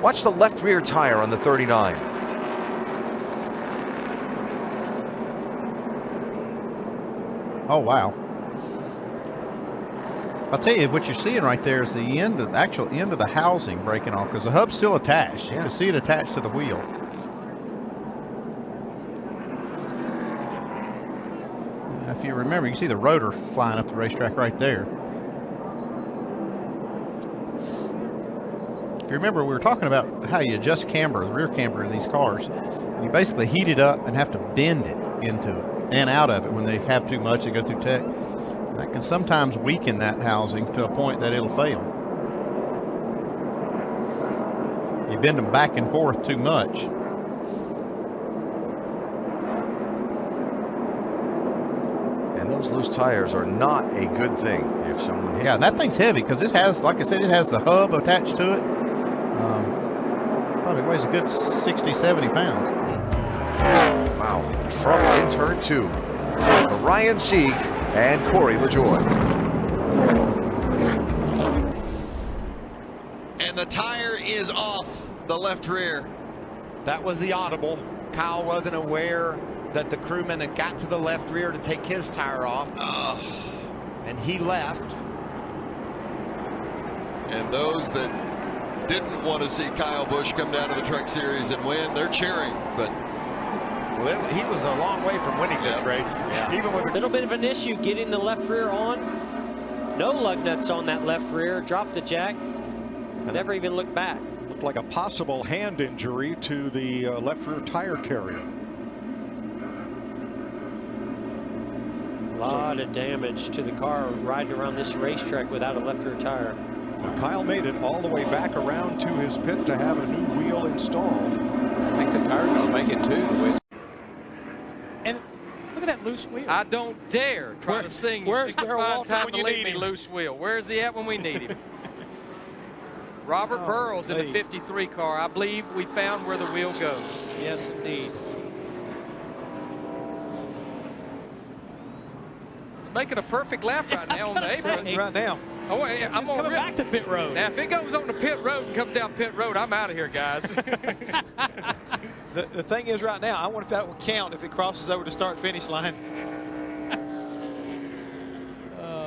Watch the left rear tire on the 39. Oh, wow. I'll tell you, what you're seeing right there is the end, the actual end of the housing breaking off, because the hub's still attached. You can see it attached to the wheel. If you remember, you can see the rotor flying up the racetrack right there. If you remember, we were talking about how you adjust camber, the rear camber in these cars. You basically heat it up and have to bend it into it and out of it when they have too much. They go through tech. That can sometimes weaken that housing to a point that it'll fail. You bend them back and forth too much. And those loose tires are not a good thing if someone hits. Yeah, and that thing's heavy because it has, like I said, it has the hub attached to it. Probably weighs a good 60, 70 pounds. Wow. Trouble in turn 2. Ryan Sieg and Corey LaJoie. And the tire is off the left rear. That was the audible. Kyle wasn't aware that the crewman had got to the left rear to take his tire off. And he left. And those that didn't want to see Kyle Busch come down to the Truck Series and win, they're cheering. But he was a long way from winning this race. Yeah. Even with a little bit of an issue getting the left rear on. No lug nuts on that left rear. Dropped the jack. Never even looked back. Looked like a possible hand injury to the left rear tire carrier. A lot of damage to the car riding around this racetrack without a left rear tire. Well, Kyle made it all the way back around to his pit to have a new wheel installed. I think the tire's going to make it too. And look at that loose wheel. I don't dare try to sing. Where's Darrell Waltrip time when to you leave need me him? loose wheel? Where's he at when we need him? Robert Burrows in the 53 car. I believe we found where the wheel goes. Yes, indeed. He's making a perfect lap right now on the apron. Right now. Oh, I'm coming back to pit road. Now, if it goes on the pit road and comes down pit road, I'm out of here, guys. The thing is right now, I wonder if that will count if it crosses over the start-finish line.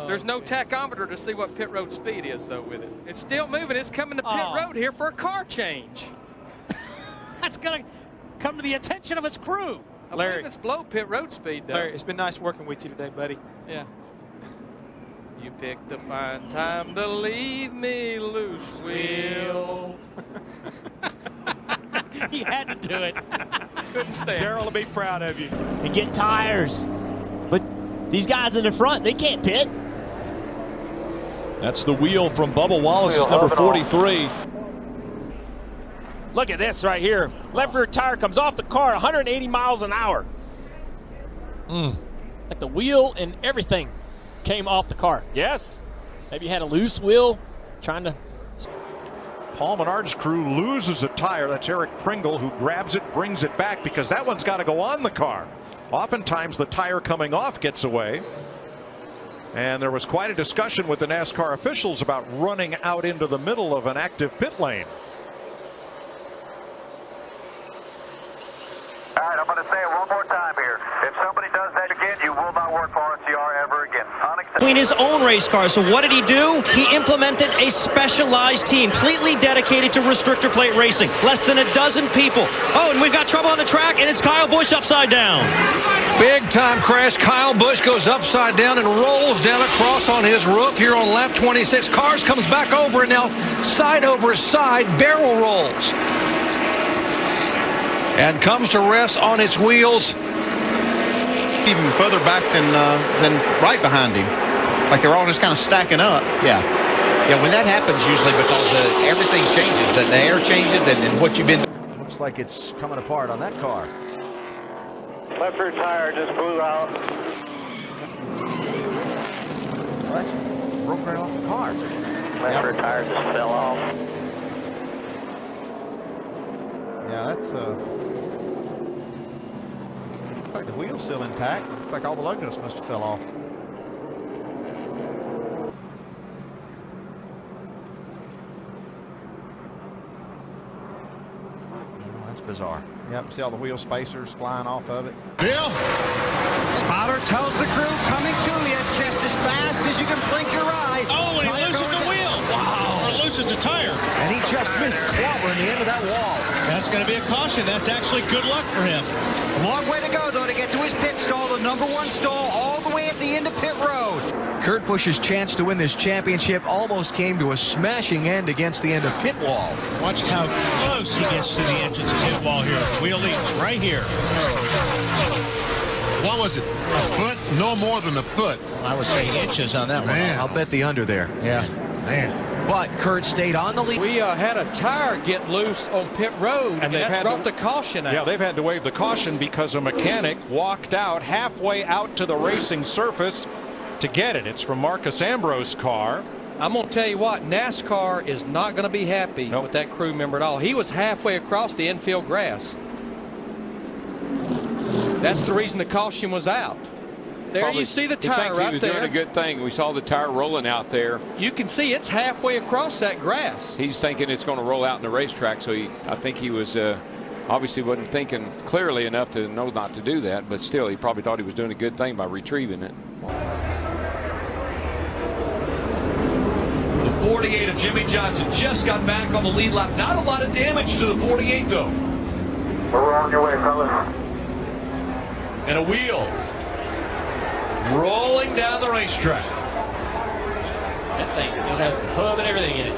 There's no tachometer to see what pit road speed is, though, with it. It's still moving. It's coming to pit road here for a car change. That's going to come to the attention of his crew. I believe it's below pit road speed, though. Larry, it's been nice working with you today, buddy. Yeah. You picked a fine time to leave me loose, wheel. He had to do it. Couldn't stand. Darrell will be proud of you. And get tires. But these guys in the front, they can't pit. That's the wheel from Bubba Wallace's number 43. Look at this right here. Left rear tire comes off the car 180 miles an hour. Like the wheel and everything came off the car. Yes. Maybe you had a loose wheel trying to. Paul Menard's crew loses a tire. That's Eric Pringle who grabs it, brings it back because that one's got to go on the car. Oftentimes the tire coming off gets away. And there was quite a discussion with the NASCAR officials about running out into the middle of an active pit lane. All right, I'm going to say it one more time here. If somebody does that again, you will not work for RCR ever again. Between his own race cars. So what did he do? He implemented a specialized team completely dedicated to restrictor plate racing. Less than a dozen people. Oh, and we've got trouble on the track, and it's Kyle Busch upside down. Big time crash. Kyle Busch goes upside down and rolls down across on his roof here on lap 26. Cars comes back over, and now side over side barrel rolls. And comes to rest on its wheels. Even further back than right behind him. Like they're all just kind of stacking up. Yeah. Yeah, when that happens, usually because everything changes, the air changes and what you've been. Looks like it's coming apart on that car. Left rear tire just blew out. What? Broke right off the car. Left rear tire just fell off. Yeah, that's looks like the wheel's still intact. Looks like all the lug nuts must have fell off. That's bizarre. Yep, see all the wheel spacers flying off of it. Bill? Spotter tells the crew coming to you just as fast as you can blink your eye. Oh, and he loses the wheel. Wow. Or loses the tire. And he just missed clobbering the end of that wall. That's going to be a caution. That's actually good luck for him. A long way to go, though, to get to his pit stall, the #1 stall, all the way at the end of pit road. Kurt Busch's chance to win this championship almost came to a smashing end against the end of pit wall. Watch how close he gets to the entrance of pit wall here. Wheel leads right here. What was it? A foot? No more than a foot. I would say inches on that one. Man, I'll bet the under there. Yeah. Man. But Kurt stayed on the lead. We had a tire get loose on pit road, and that brought the caution out. Yeah, they've had to waive the caution because a mechanic walked out halfway out to the racing surface to get it. It's from Marcus Ambrose's car. I'm going to tell you what, NASCAR is not going to be happy with that crew member at all. He was halfway across the infield grass. That's the reason the caution was out. There Probably, you see the he tire thinks right he was there. doing a good thing. We saw the tire rolling out there. You can see it's halfway across that grass. He's thinking it's going to roll out in the racetrack, so I think he was obviously wasn't thinking clearly enough to know not to do that, but still he probably thought he was doing a good thing by retrieving it. The 48 of Jimmy Johnson just got back on the lead lap. Not a lot of damage to the 48 though. We're on your way, fellas. And a wheel rolling down the racetrack. That thing still has the hub and everything in it.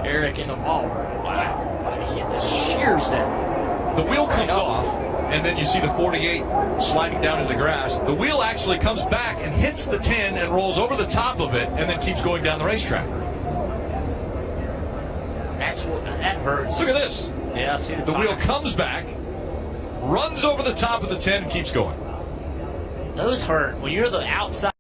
Eric in the wall. Wow. He just shears that. The wheel comes off, and then you see the 48 sliding down into the grass. The wheel actually comes back and hits the 10 and rolls over the top of it, and then keeps going down the racetrack. That hurts. Look at this. Yeah, I see the wheel comes back, runs over the top of the 10, and keeps going. Those hurt when you're the outside.